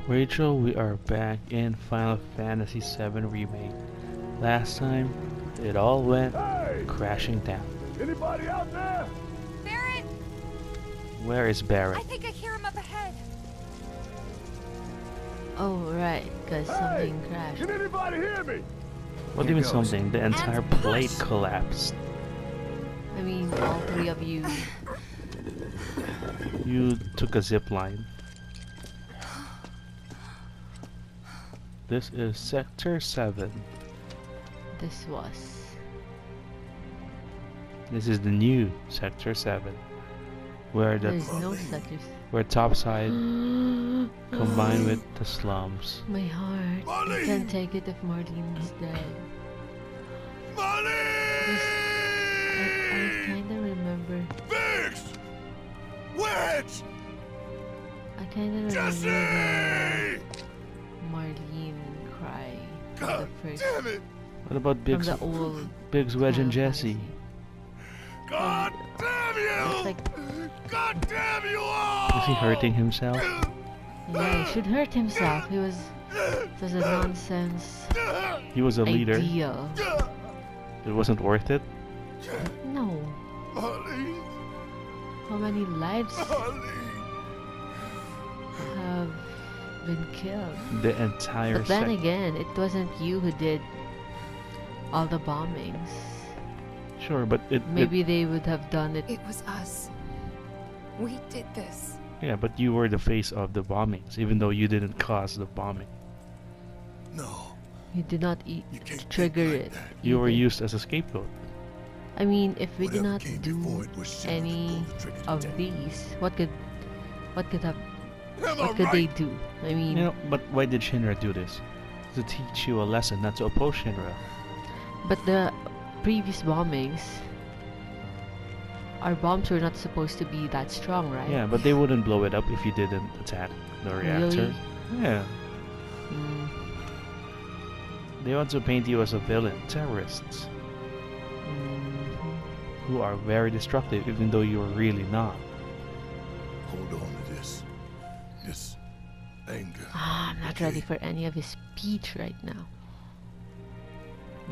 Rachel, we are back in Final Fantasy VII Remake. Last time, it all went crashing down. Anybody out there? Barrett! Where is Barrett? I think I hear him up ahead. Oh, right, because something crashed. Can anybody hear me? What do you mean something? The entire plate collapsed. I mean, all three of you. You took a zip line. This is Sector 7. This was. This is the new Sector 7. Where There's no sectors. where topside combined with the slums. My heart. I Marlene! can't take it if Marlene is dead. Money! I kinda remember. Fix! Witch! I kinda Jesse! remember the Marlene cry. God The first. damn it! What about From Biggs, the old. Biggs, Wedge, and Final Jesse? Fantasy. God damn It's you! like, God damn you all! Is he hurting himself? yeah, he should hurt himself. It was a nonsense He was a leader. idea. It wasn't worth it. No. Marlene! How many lives Marlene! have been killed? The entire But then sector. again, it wasn't you who did all the bombings. Sure, but Maybe they would have done it. It was us. We did this. yeah, but you were the face of the bombings, even though you didn't cause the bombing. No, You did not you can't trigger think like it. that. You were either. used as a scapegoat. I mean, if we did Whatever not came do before it was shit any to pull the trigger of today. these, what could have Am I what could they right? do? I mean, You know, but why did Shinra do this? To teach you a lesson, not to oppose Shinra. but the previous bombings, our bombs were not supposed to be that strong, right? Yeah, but they wouldn't blow it up if you didn't attack the reactor. Really? Yeah, Mm, they want to paint you as a villain, terrorists, mhm. who are very destructive, even though you are really not. Hold on to this. This anger. I'm not ready for any of his speech right now.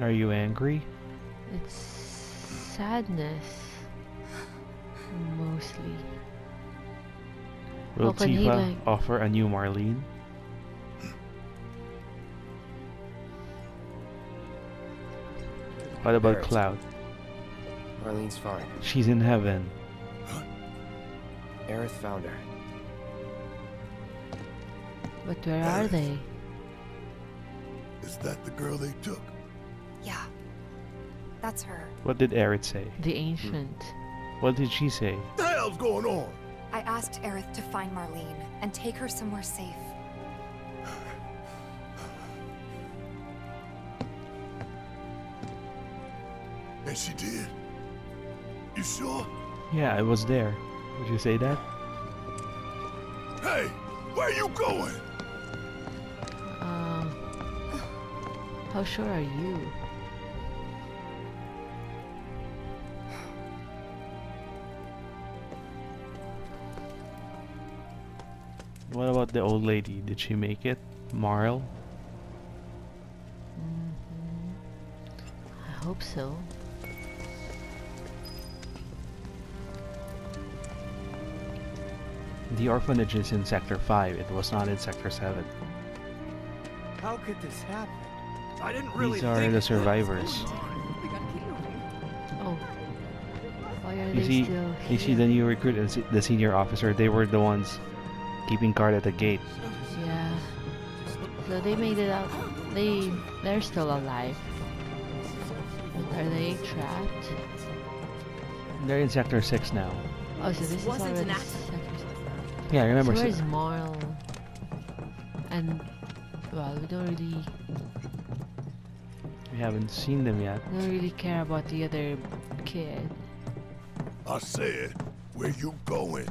Are you angry? It's sadness, mostly. Will How can he, Tifa like- offer a new Marlene? What about Barrett. Cloud? Marlene's fine. She's in heaven. Aerith found her. But where are they? Is that the girl they took? Yeah. That's her. What did Aerith say? The ancient. What did she say? What the hell's going on? I asked Aerith to find Marlene and take her somewhere safe. And she did. You sure? Yeah, I was there. Would you say that? Hey, where you going? Um, how sure are you? What about the old lady? Did she make it? Marl? I hope so. The orphanage is in Sector 5. It was not in Sector 7. How could this happen? I didn't These are the survivors. Oh, why are You they see, still you see here? the new recruit and the senior officer. They were the ones keeping guard at the gate. Yeah. So they made it out. They're still alive. Are they trapped? They're in Sector 6 now. Oh, so this is Wasn't already an accident. sector. Yeah, So remember. where's Marl? And well, we don't We haven't seen them yet. really care about the other kid. I said, where you going?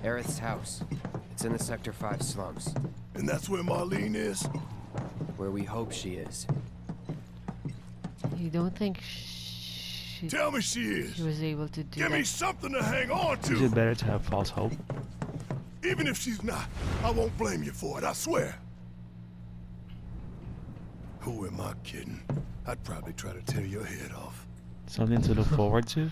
Aerith's house. It's in the Sector 5 slums, And that's where Marlene is? where we hope she is. You don't think she Tell me she she is. was able to do Give me that? something to hang on Is it to. better to have false hope? Even if she's not, I won't blame you for it, I swear. Who am I kidding? I'd probably try to tear your head off. Something to look forward to?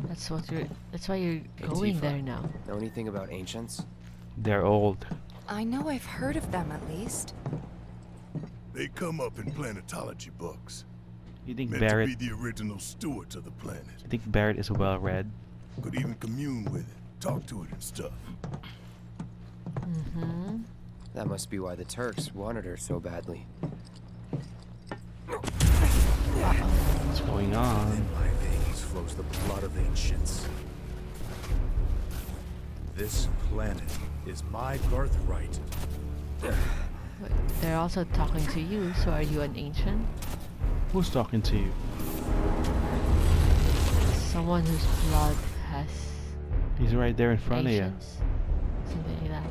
That's why you're Hey, going Tifa. there now. Know anything about ancients? They're old. I know I've heard of them at least. They come up in planetology books. You think Meant Barrett? to be the original stewards of the planet. You think Barrett is well read? Could even commune with it, talk to it and stuff. Mm-hmm. That must be why the Turks wanted her so badly. What's going on? In my veins flows the blood of ancients. This planet is my birthright. Wait, they're also talking to you, so are you an ancient? Who's talking to you? Someone whose blood has He's right there in front of you. ancients? Something like that.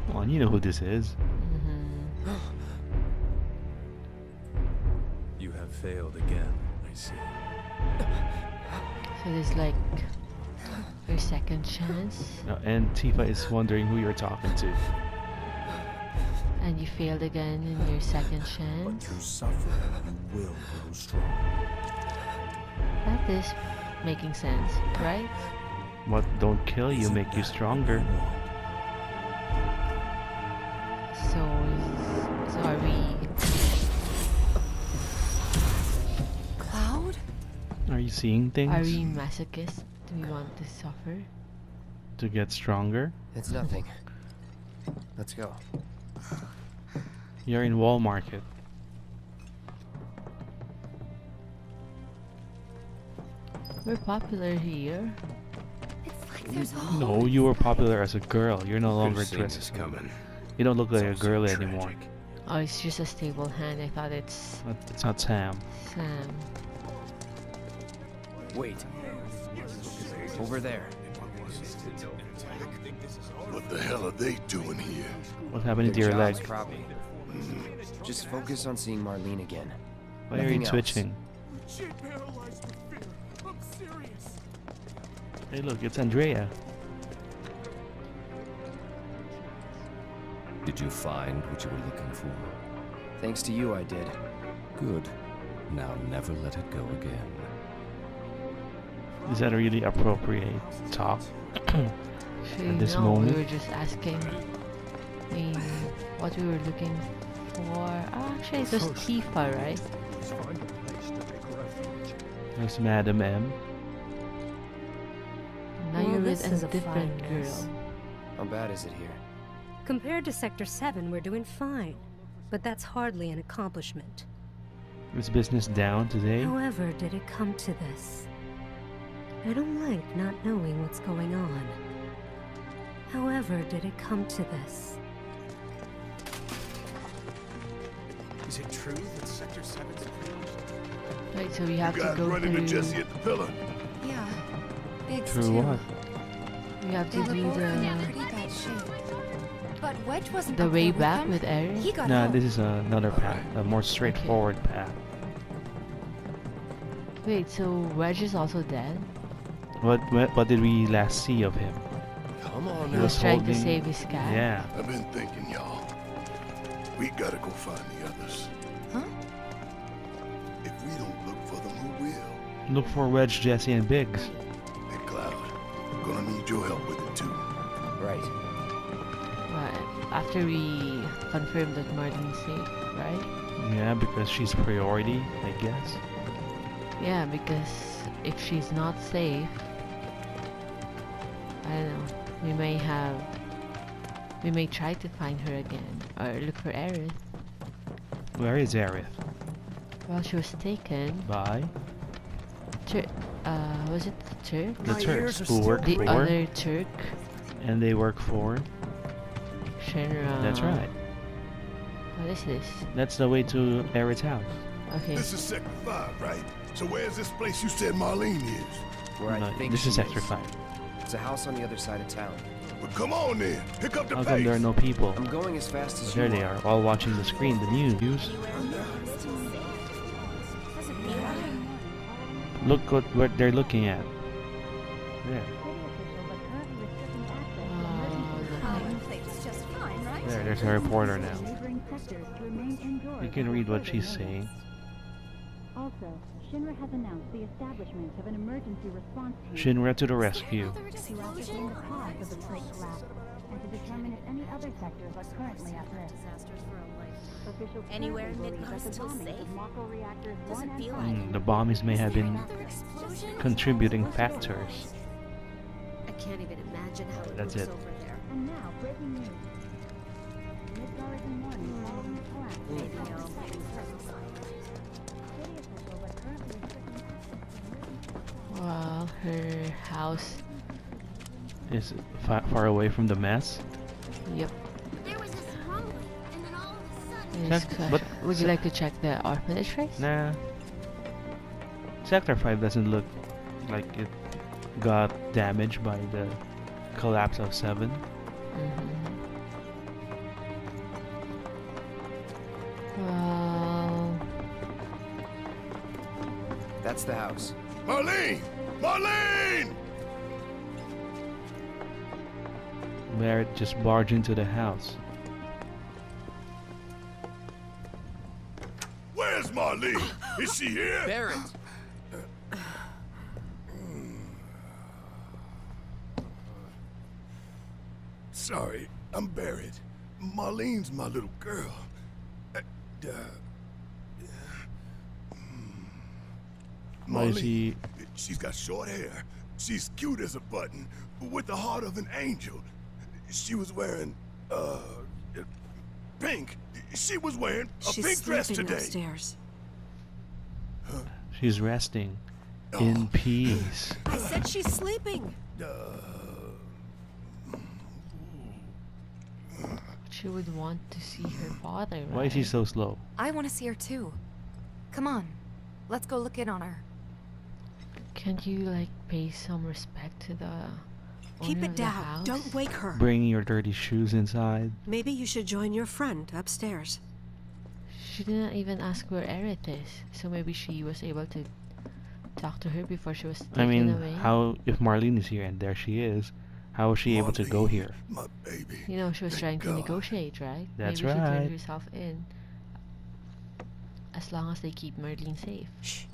Come on, you know who this is. Mm-hmm. You have failed again, I see. So there's like your second chance, And Tifa is wondering who you're talking to. and you failed again in your second But chance. through suffering, you will grow strong. That is making sense, right? What don't kill you Isn't make you that stronger. what you want? So are we? Cloud? Are you seeing things? Are we masochists? Do we want to suffer? To get stronger? It's nothing. Let's go. You're in Wall Market. We're popular here. It's like there's a hole. No, you were popular as a girl. You're no longer Could've seen dressed. this coming. You don't look like a It's all so girl anymore. tragic. Oh, it's just a stable hand. I thought it's It's not Sam. Sam. Wait. Over there. What the hell are they doing here? What happened to Their your leg? job's probably. Just focus on seeing Marlene again. Why are Nothing you else. twitching? Hey look, it's Andrea. Did you find what you were looking for? Thanks to you, I did. Good. Now never let it go again. Is that a really appropriate talk? Actually, At this no, moment? we were just asking what we were looking for. Oh, actually, it was Tifa, right? There's Madam M. Now Well, you're this with is a a different fine girl. mess. How bad is it here? Compared to Sector 7, we're doing fine. But that's hardly an accomplishment. Is business down today? However, did it come to this? I don't like not knowing what's going on. However, did it come to this? Is it true that Sector 7's closed? Right, so we have You to guys go running into through. Jesse at the pillar? Yeah. Biggs Through too. what? We have They to were do both in the pretty bad shape. But Wedge wasn't the up way there back them. with Eren. He got No, out. this is another path, a more straightforward path. Wait, so Wedge is also dead? What did we last see of him? Come on He now. was trying to holding- save his cat. Yeah. I've been thinking, y'all. We gotta go find the others. Huh? If we don't look for them, who will? Look for Wedge, Jesse, and Biggs. Hey, Cloud, I'm gonna need your help with it too. Right. Right. After we confirm that Marlene's safe, right? Yeah, because she's priority, I guess. Yeah, because if she's not safe, I don't know. We may try to find her again, or look for Aerith. Where is Aerith? Well, she was taken. By Was it the Turk? the My Turks, ears are who still work The for, other Turk, and they work for. Shenra. That's right. What is this? That's the way to Aerith's house. Okay. This is Sector 5, right? So where's this place you said Marlene is? Where No, I think this she is Sector 5. It's a house on the other side of town. Well, come on then. Pick up the How pace. come there are no people? I'm going as fast as There you they are, all watching the screen, the news. Look what they're looking at. There. There's a reporter now. You can read what she's saying. Also, Shinra has announced the establishment of an emergency response team Shinra to the rescue. to ascertain the cause of the plate collapse and to determine if any other sectors are currently at risk. Officials Anywhere in currently believe that the Midwest is bombing safe? of Mako reactors 1 Doesn't and feel 5 like The bombings may have been Another explosion? contributing factors. I can't even imagine how it That's looks it. over there. And now, breaking news. Midgar is in mourning following the collapse. Maybe no. City officials are currently restricting access to Well, her house. Is far away from the mess. Yep. There was this rumbling, and then all of a sudden... Check- but- Would you like to check the orphanage first? Nah. Sector 5 doesn't look like it got damaged by the collapse of 7. Well, That's the house. Marlene! Marlene! Barrett just barged into the house. Where's Marlene? Is she here? Barrett! Sorry, I'm buried. Marlene's my little girl. Why is he... She's got short hair. She's cute as a button, with the heart of an angel. She was wearing, pink. She was wearing a She's pink dress sleeping today. upstairs. She's resting in peace. I said she's sleeping. she would want to see her father, right? Why is he so slow? I want to see her too. Come on, let's go look in on her. Can't you, like, pay some respect to the Keep owner it of the down. house? Don't wake her. Bringing your dirty shoes inside. Maybe you should join your friend upstairs. She didn't even ask where Aerith is, so maybe she was able to talk to her before she was taken I mean, away. how if Marlene is here and there she is, how was she able to go Marlene, here? My baby. You know, she was trying Thank to God. negotiate, right? That's maybe she right. turned herself in. As long as they keep Merlin safe. Shh.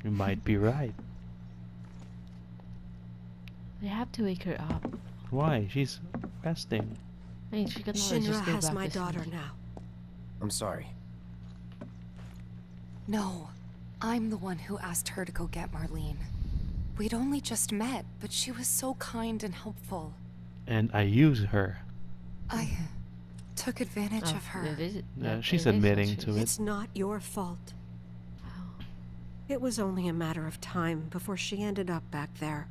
You might be right. They have to wake her up. Why? She's resting. I mean, she can always Shinra just go has back my to daughter sleep. now. I'm sorry. No, I'm the one who asked her to go get Marlene. We'd only just met, but she was so kind and helpful. And I use her. I took advantage of her. It is, Yeah, that- she's it is admitting what to she's- it. It's not your fault. Wow. It was only a matter of time before she ended up back there.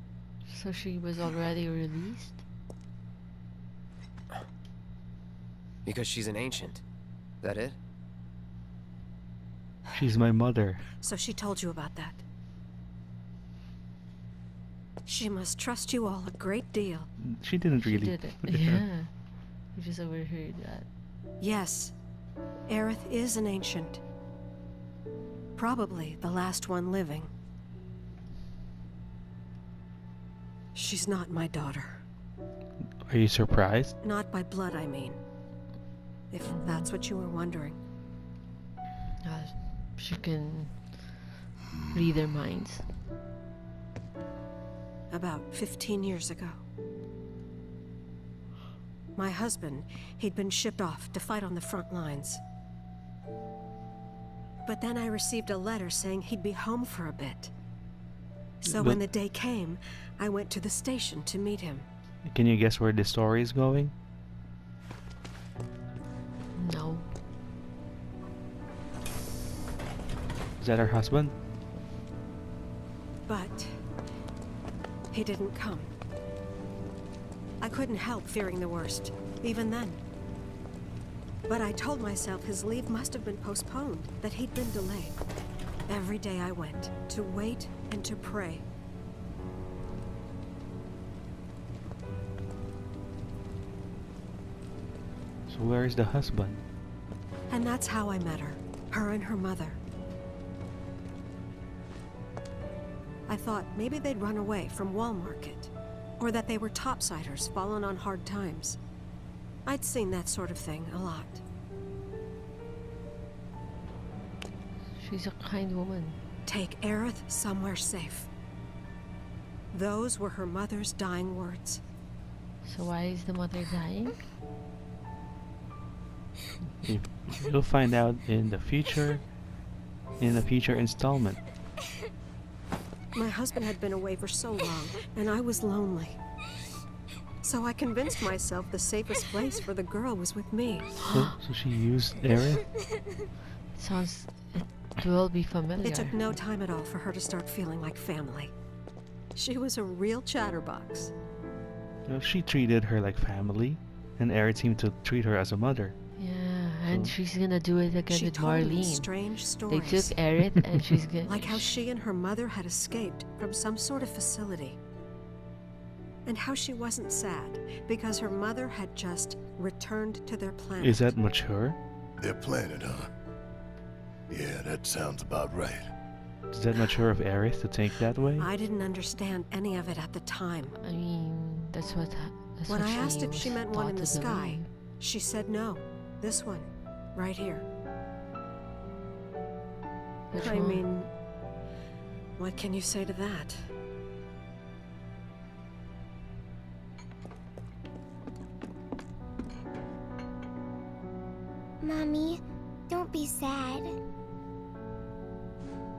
So she was already released? Because she's an ancient. That it? She's my mother. So she told you about that. She must trust you all a great deal. She didn't She really. did it. Yeah. We just overheard that. Yes, Aerith is an ancient. Probably the last one living. She's not my daughter. Are you surprised? Not by blood, I mean. If that's what you were wondering. She can read their minds. About 15 years ago. My husband, he'd been shipped off to fight on the front lines. But then I received a letter saying he'd be home for a bit. So when the day came, I went to the station to meet him. Can you guess where this story is going? No. Is that her husband? But he didn't come. I couldn't help fearing the worst, even then. But I told myself his leave must have been postponed, that he'd been delayed. Every day I went, to wait and to pray. So where is the husband? And that's how I met her and her mother. I thought maybe they'd run away from Wall Market, or that they were topsiders fallen on hard times. I'd seen that sort of thing a lot. She's a kind woman. Take Aerith somewhere safe. Those were her mother's dying words. So why is the mother dying? You'll find out in the future installment. My husband had been away for so long, and I was lonely. So I convinced myself the safest place for the girl was with me. So she used Aerith? Sounds... It will be familiar. It took no time at all for her to start feeling like family. She was a real chatterbox. Well, she treated her like family, and Aerith seemed to treat her as a mother. Yeah, and she's gonna do it again She with told me Marlene. strange They took stories. Aerith and she's gonna... Like how she and her mother had escaped from some sort of facility. And how she wasn't sad because her mother had just returned to their planet. Is that mature? Their planet, huh? Yeah, that sounds about right. Is that mature of Aerith to think that way? I didn't understand any of it at the time. I mean, that's what When I asked if was she meant one in taught the to sky, believe. she said no. This one, right here. Which I one? mean, what can you say to that? Mommy, don't be sad.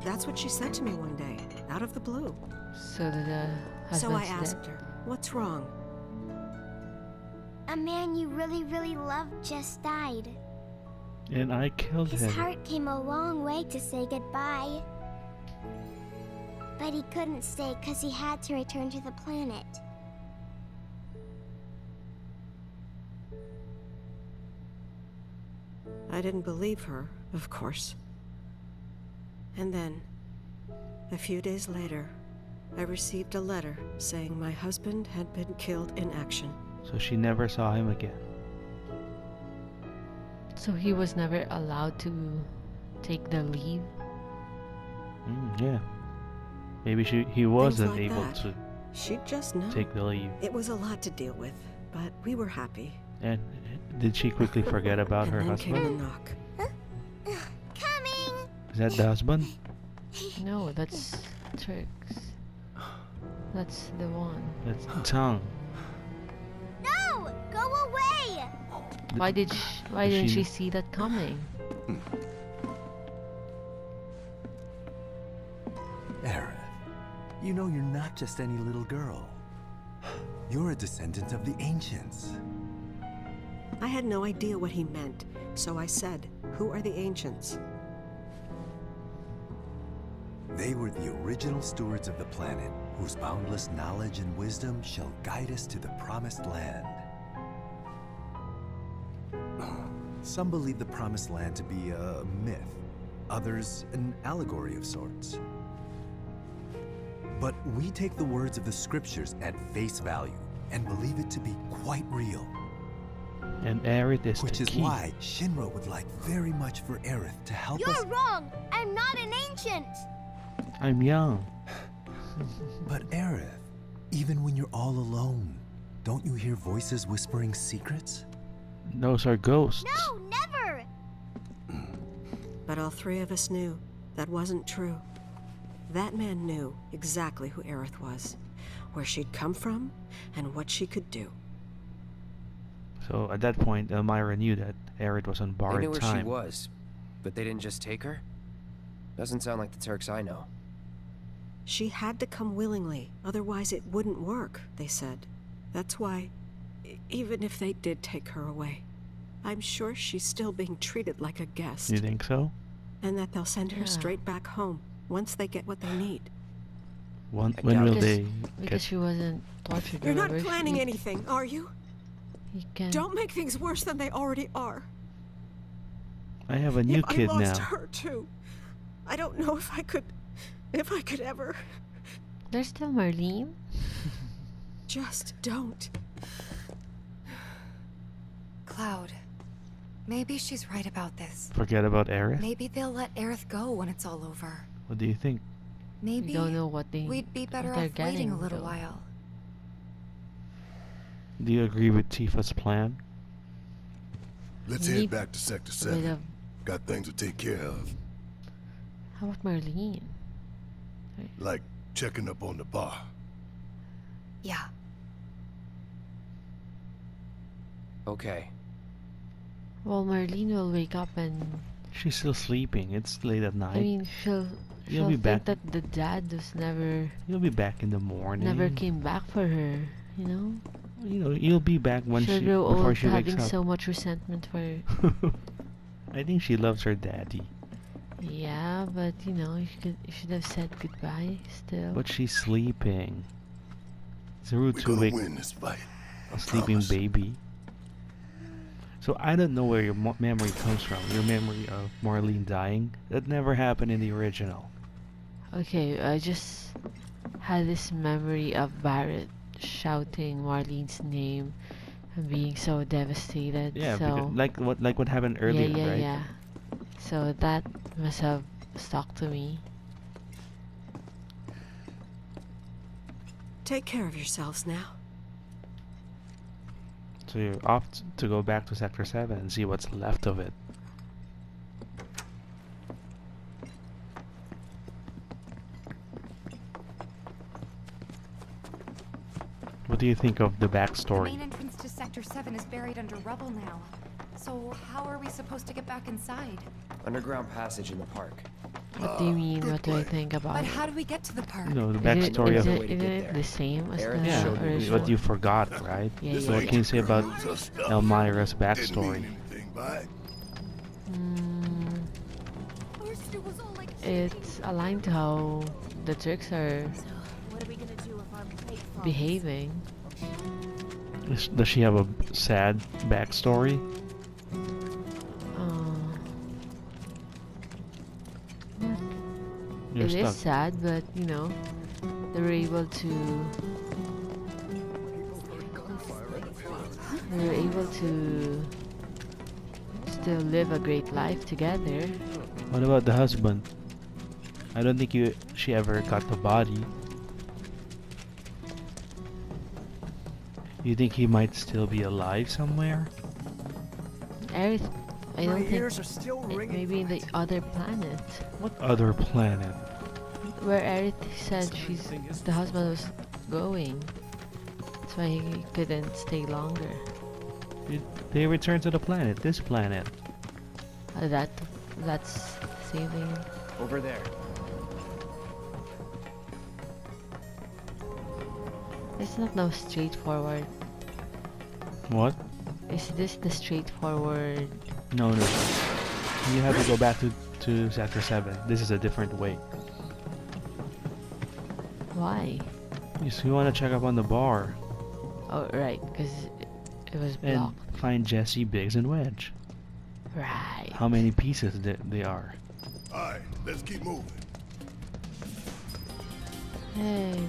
That's what she said to me one day, out of the blue. So the So I husband's asked dead? her, what's wrong? A man you really, really loved just died. And I killed His him. heart came a long way to say goodbye. But he couldn't stay because he had to return to the planet. I didn't believe her, of course. And then, a few days later, I received a letter saying my husband had been killed in action. So she never saw him again. So he was never allowed to take the leave? Yeah. Maybe he wasn't like able that. to She'd just know. take the leave. It was a lot to deal with, but we were happy. And did she quickly forget about her And then came husband? the knock. Coming! Is that the husband? No, that's Trix. That's the one. That's Tang. No! Go away! Why didn't she- she see that coming? Aerith, you know you're not just any little girl. You're a descendant of the ancients. I had no idea what he meant, so I said, "Who are the ancients?" They were the original stewards of the planet, whose boundless knowledge and wisdom shall guide us to the promised land. Some believe the promised land to be a myth, others an allegory of sorts. But we take the words of the scriptures at face value and believe it to be quite real. And Aerith is Which the is key. why Shinra would like very much for Aerith to help us. You're wrong! I'm not an ancient! I'm young. But Aerith, even when you're all alone, don't you hear voices whispering secrets? Those are ghosts. No, never! But all three of us knew that wasn't true. That man knew exactly who Aerith was, where she'd come from, and what she could do. So at that point, Elmira knew that Aerith was on They borrowed knew where time. she was, but they didn't just take her? Doesn't sound like the Turks I know. She had to come willingly, otherwise it wouldn't work, they said. That's why, even if they did take her away, I'm sure she's still being treated like a guest. You think so? And that they'll send her Yeah. straight back home, once they get what they need. When I will doubt it. they Because get... she wasn't tortured. You're not remember? planning anything, are you? You can... Don't make things worse than they already are. I have a new If kid I lost now. her too, I don't know if I could ever. There's still Marlene? Just don't. Cloud, maybe she's right about this. Forget about Aerith? Maybe they'll let Aerith go when it's all over. What do you think? Maybe We don't know what we'd be better they're off waiting a getting, little though. while. Do you agree with Tifa's plan? Let's head back to Sector bit 7. of... Got things to take care of. How about Marlene? Like checking up on the bar. Yeah. Okay. Well, Marlene will wake up and... She's still sleeping. It's late at night. I mean, she'll You'll be think back. that the dad was never You'll be back in the morning. never came back for her, you know? You know, you'll be back when She'll she grow before old she wakes having up. so much resentment for her. I think she loves her daddy. Yeah, but you know, you should have said goodbye still. But she's sleeping. It's rude We're to gonna wake win this fight. I a sleeping promise. baby. So I don't know where your memory comes from. Your memory of Marlene dying. That never happened in the original. Okay, I just had this memory of Barrett shouting Marlene's name and being so devastated. Yeah, so because, like what happened earlier, yeah, right? yeah. So that must have stuck to me. Take care of yourselves now. So you're off to go back to Sector 7 and see what's left of it. What do you think of the The backstory? main entrance to Sector 7 is buried under rubble now. So how are we supposed to get back inside? Underground passage in the park. What do you mean? good What do I plan. think about But it? how do we get to the park? You know, the Is it- backstory is of... it, way to is get it there. the same as Aaron the Yeah, showed me original? what you forgot, right? Yeah, So yeah, what yeah. can you say about Lose her stuff. Elmira's Didn't backstory? mean anything by it. Mm, First it was all like it's aligned to how the Turks are So, what are we gonna do if our plate falls? behaving. Does she have a sad backstory? You're It stuck. is sad, but you know, they were able to. They were able to still live a great life together. What about the husband? I don't think she ever got the body. You think he might still be alive somewhere? Aerith, I don't think. ears are still ringing. Maybe in the other planet, What other planet? where Aerith said the husband was going. That's why he couldn't stay longer. They return to the planet, this planet. That's same thing. Over there. It's not no straightforward. What? Is this the straightforward? No. You have to go back to Sector 7. This is a different way. Why? You want to check up on the bar Oh, right, because it was and blocked. find Jesse, Biggs, and Wedge. Right. How many pieces they are. Alright, let's keep moving. Hey,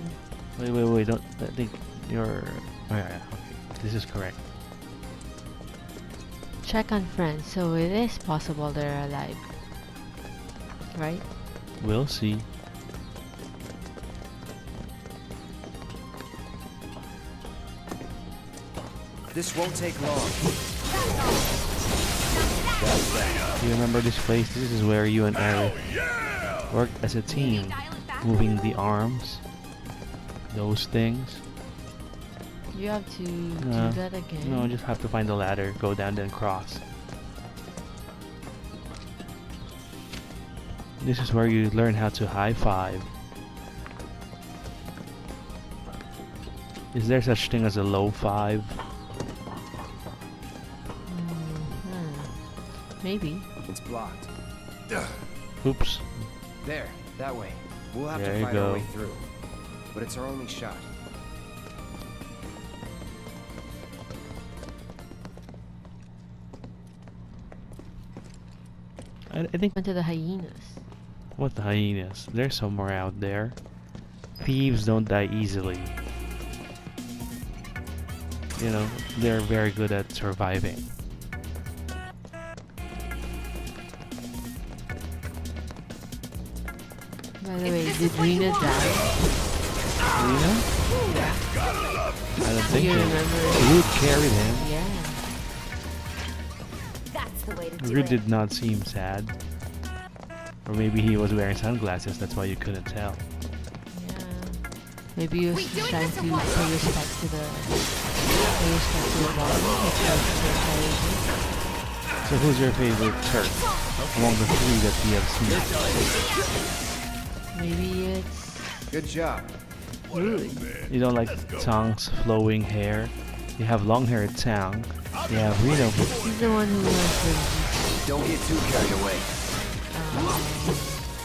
Wait, don't... I think you're... Oh, yeah, okay. This is correct. check on friends, so it is possible they're alive. Right? We'll see. This won't take long. Do you remember this place? This is where you and Eric worked as a team, moving the arms, those things. You have to No, do that again. No, just have to find the ladder, go down, then cross. This is where you learn how to high five. Is there such thing as a low five? Maybe. It's blocked. Oops. There, that way. We'll have There to you fight go. our way through. But it's our only shot. I think... Went to the hyenas. What the hyenas? They're somewhere out there. Thieves don't die easily. You know, they're very good at surviving. By the way, did Rena die? Rena? I don't think You so. remember? Who carried him? Yeah. Rude did not seem sad. Or maybe he was wearing sunglasses, that's why you couldn't tell. Yeah. Maybe he was just trying to pay respect to the body. So who's your favorite Turk among the three that we have seen? Maybe it's Good job. Rude. You don't like Tang's flowing hair? You have long-haired Tang. You have Reno. He's the one who has Don't get too carried away.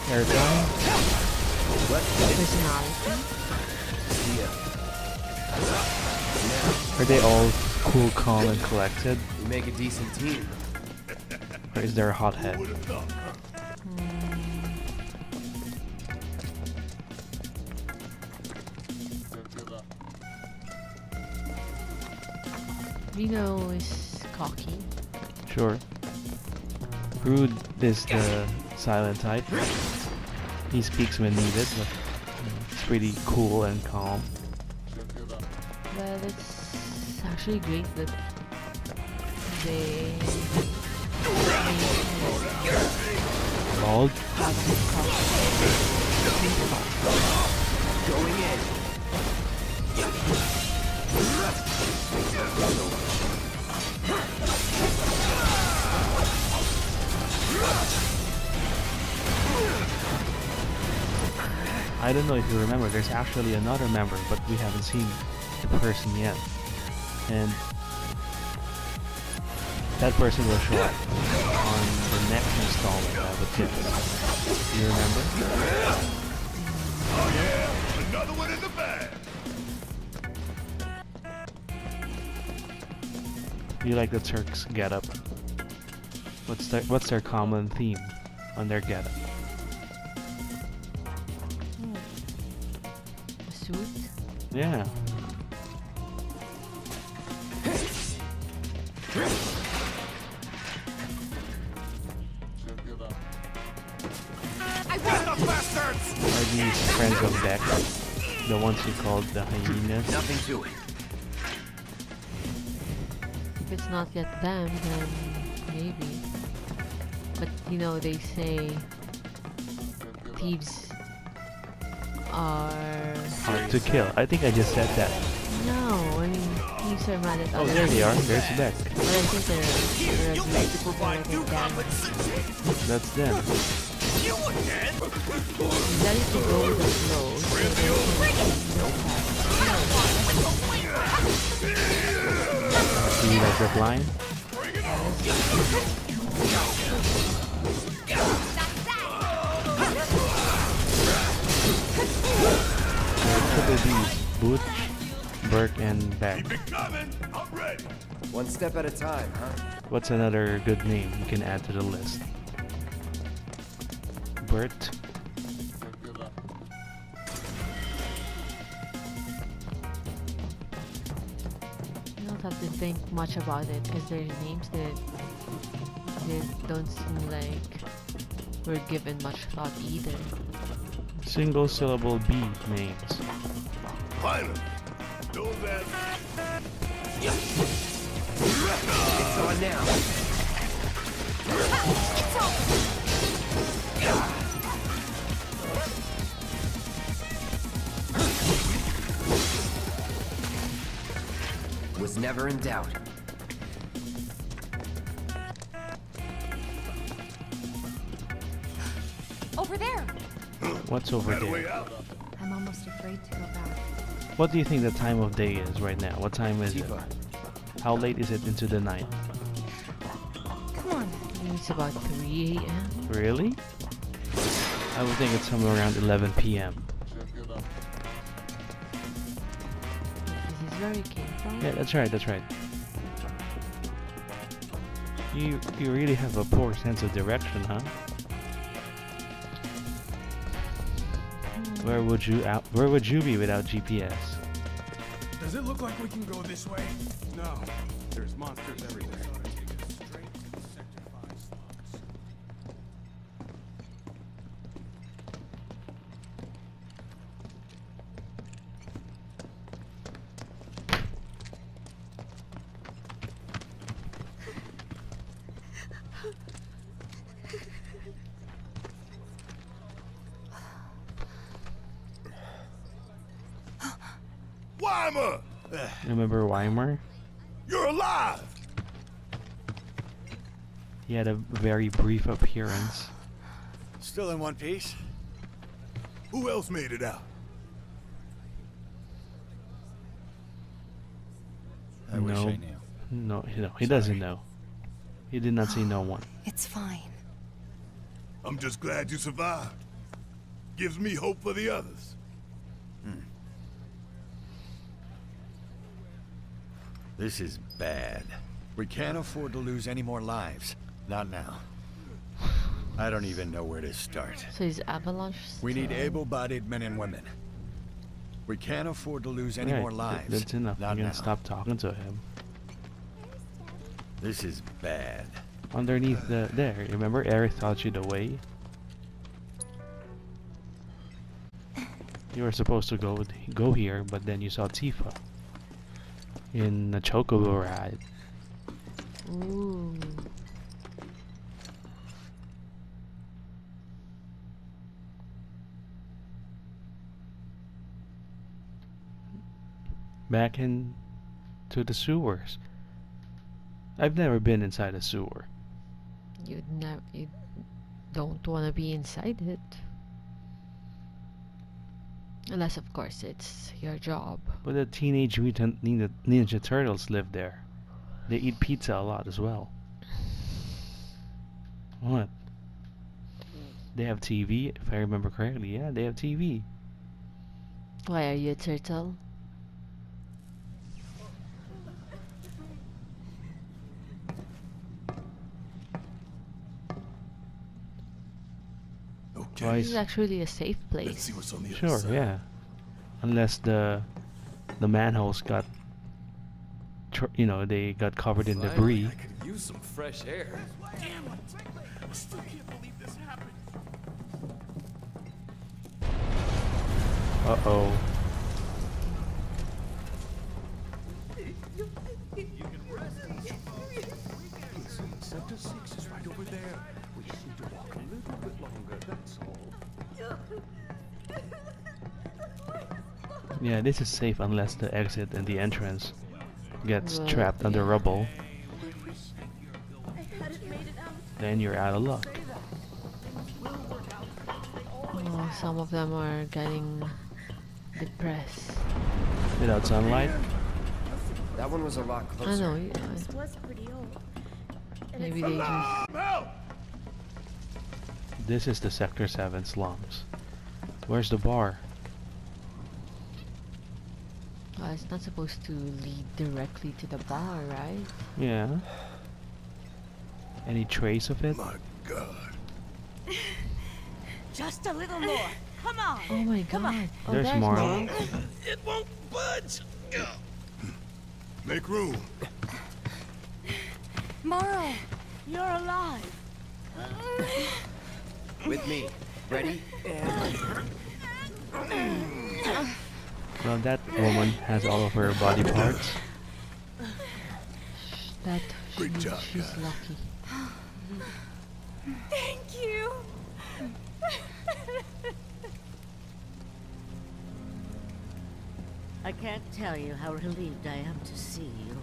Hair Tang? Let's personality. Are they all cool, calm, and collected? We make a decent team. Or is there a hothead? Reno is cocky. Sure. Rude is the silent type. He speaks when needed, but it's pretty cool and calm. But it's actually great that they Bald? Going in. I don't know if you remember, there's actually another member, but we haven't seen the person yet. And that person will show up on the next installment, I would guess. You remember? Oh yeah, another one in the bag. You like the Turks' getup? What's their common theme on their getup? The suit. Yeah. Are these friends of Beck? The ones you called the hyenas? Nothing to it. If it's not yet them, then maybe. But you know, they say thieves are Hard to kill. I think I just said that. no. I mean, thieves are mad at Oh, others. there they are. There's Beck. But I think they're ready to provide new That's them. Ready to go with the flow. Do you like that line? Triple B's, Butch, Burke, and Beck. Keep it coming. I'm ready. One step at a time, huh? What's another good name you can add to the list? Bert. You don't have to think much about it because their names that they don't seem like we're given much thought either. Single syllable B names. Finally. Those that It's on now. Was never in doubt. Over there! What's over got a way there? out. I'm almost afraid to go back. What do you think the time of day is right now? What time is it? Tifa. How late is it into the night? Come on. It's about 3 a.m. Really? I would think it's somewhere around 11 p.m. This is where we came from. Yeah, that's right, that's right. You really have a poor sense of direction, huh? Where would you be without GPS? Does it look like we can go this way? No. There's monsters everywhere. Weimer! Remember Weimer? You're alive! He had a very brief appearance. Still in one piece? Who else made it out? I wish I knew. No, he doesn't know. He did not see no one. It's fine. I'm just glad you survived. Gives me hope for the others. This is bad. We can't afford to lose any more lives. Not now. I don't even know where to start. So is Avalanche We need still- able-bodied men and women. We can't afford to lose any Right, more lives. That's enough. Not You now. can stop talking to him. This is bad. Underneath there, remember Eric taught you the way? You were supposed to go here, but then you saw Tifa in the Chocobo ride. Ooh. Back in to the sewers. I've never been inside a sewer. You don't want to be inside it. Unless, of course, it's your job. But the Teenage Mutant Ninja Turtles live there. They eat pizza a lot as well. What? They have TV, if I remember correctly. Yeah, they have TV. Why are you a turtle? Okay. Why This is actually a safe Let's place. see what's on the other Sure, side. yeah. Unless the manholes got, they got covered in debris. I could use some fresh air. Damn it! I still can't believe this happened. Uh-oh. Listen, Sector 6 is right over there. We just need to walk a little bit longer, that's all. Yeah, this is safe unless the exit and the entrance gets Well, trapped under rubble. I hadn't made it out. Then you're out of luck. Oh, some of them are getting depressed. Without sunlight? That one was a lot I closer. know, yeah. This was pretty old. And Maybe it's they just... Help! This is the Sector 7 slums. Where's the bar? It's not supposed to lead directly to the bar, right? Yeah. Any trace of it? My God. Just a little more. Come on. Oh my god. Oh, There's Marl. Marl. It won't budge. Make room. Marl! You're alive. With me. Ready? Well, that woman has all of her body parts. Great job, She's guys. lucky. Thank you. I can't tell you how relieved I am to see you.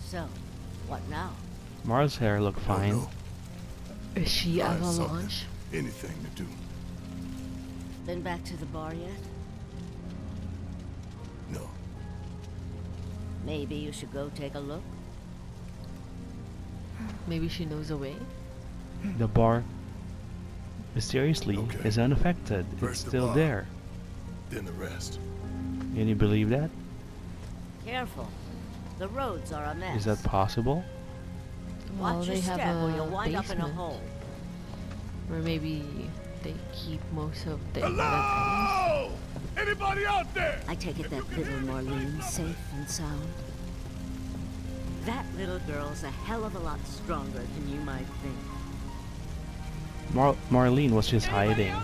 So, what now? Marl's hair look fine. No. Is she Find something. Avalanche? Anything to do. Been back to the bar yet? No. Maybe you should go take a look. Maybe she knows a way? The bar, mysteriously, Okay. is unaffected. First It's the still bar. there. Then the rest. Can you believe that? Careful. The roads are a mess. Is that possible? Well, Watch they your have step or a you'll wind up in a basement. hole. Or maybe they keep most of the equipment. Hello! Anybody out there? I take it that little Marlene's safe and sound. That little girl's a hell of a lot stronger than you might think. Marlene was just hiding.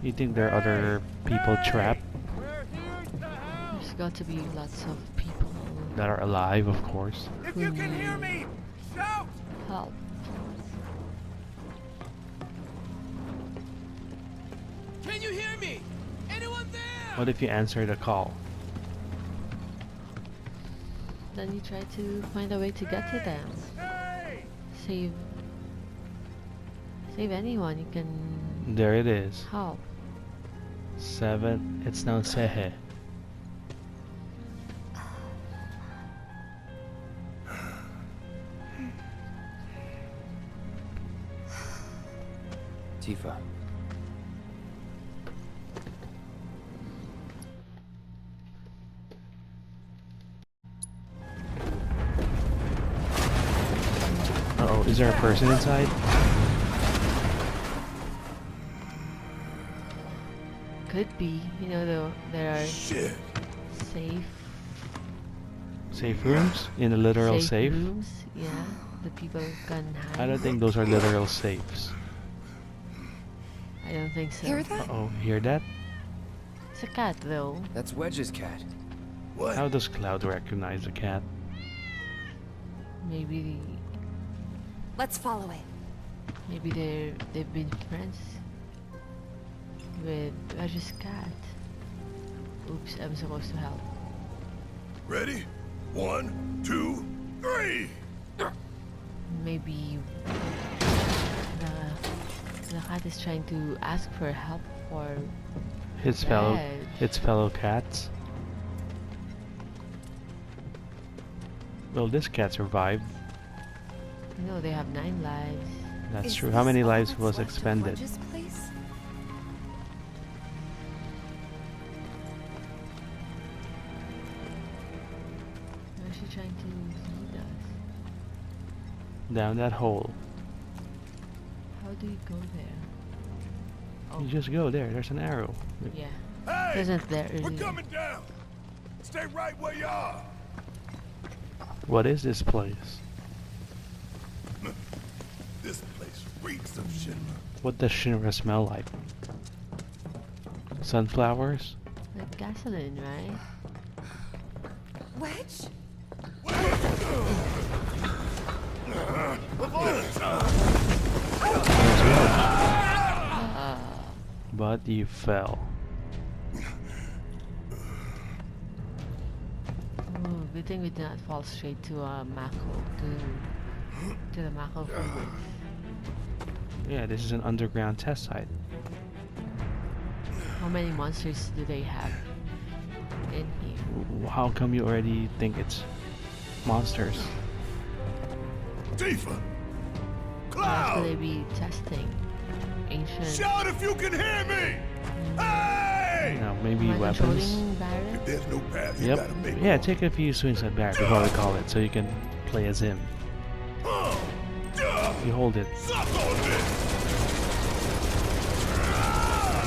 You think there are other people trapped? There's got to be lots of people that are alive, of course. If you can hear me, shout! Help. Can you hear me? Anyone there? What if you answer the call? Then you try to find a way to get to them. Save anyone you can There it is. help. 7. It's now Sehe. Tifa. Uh-oh, is there a person inside? Could be, you know, though there are Shit. Safe rooms? In a literal safe? rooms, yeah, that people can hide. I don't think those are literal safes. I don't think so. Hear that? Uh-oh, hear that? It's a cat, though. That's Wedge's cat. What? How does Cloud recognize a cat? Maybe Let's follow it. they've been friends with Wedge's cat. Oops, I'm supposed to help. Ready? 1, 2, 3! Maybe the cat is trying to ask for help for Its fellow cats. Well, this cat survived. You know, they have 9 lives. That's Is true. How this many all lives that's was left of expended? Wedge's place? Where's she trying to lead us? Down that hole. How do we go there? Oh, You just go there. There's an arrow. yeah. Hey! Isn't there We're earlier? coming down! Stay right where you are! What is this place? This place reeks of Shinra. What does Shinra smell like? Sunflowers? Like gasoline, right? Wedge? But you fell. Ooh, good thing we did not fall straight to Mako, to the Mako forward. Yeah, this is an underground test site. How many monsters do they have in here? How come you already think it's monsters? Tifa! What else Cloud! could they be testing? Ancient. Shout if you can hear me! Hey! You know, maybe Am I weapons. controlling Barret? If there's no path, you Yep. gotta make Yeah, one. take a few swings at Barret before we call it, so you can play as him. You hold it. Suck on this!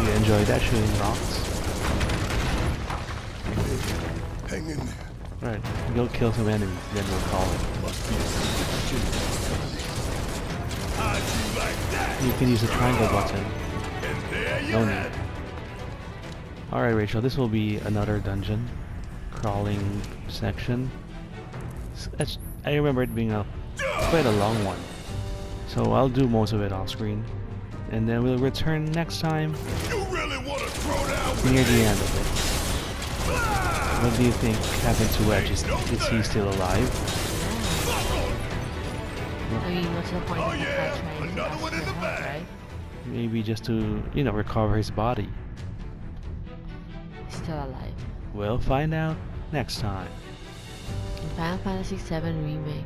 You enjoy that shooting rocks? Hang in there. Right. Go kill some enemies, then we'll call it. Must be some how'd you like that? You can use the triangle button. And there you No have need. it. Alright, Rachel, this will be another dungeon. Crawling section. I remember it being quite a long one. So I'll do most of it off screen. And then we'll return next time You really want to throw down with near me? the end of it. What do you think happened to Wedge? Is he still alive? I mean, what's the point Oh, of the yeah, cat trying to another ask one for in the help, bag. right? Maybe just to, you know, recover his body. He's still alive. We'll find out next time. In Final Fantasy VII Remake.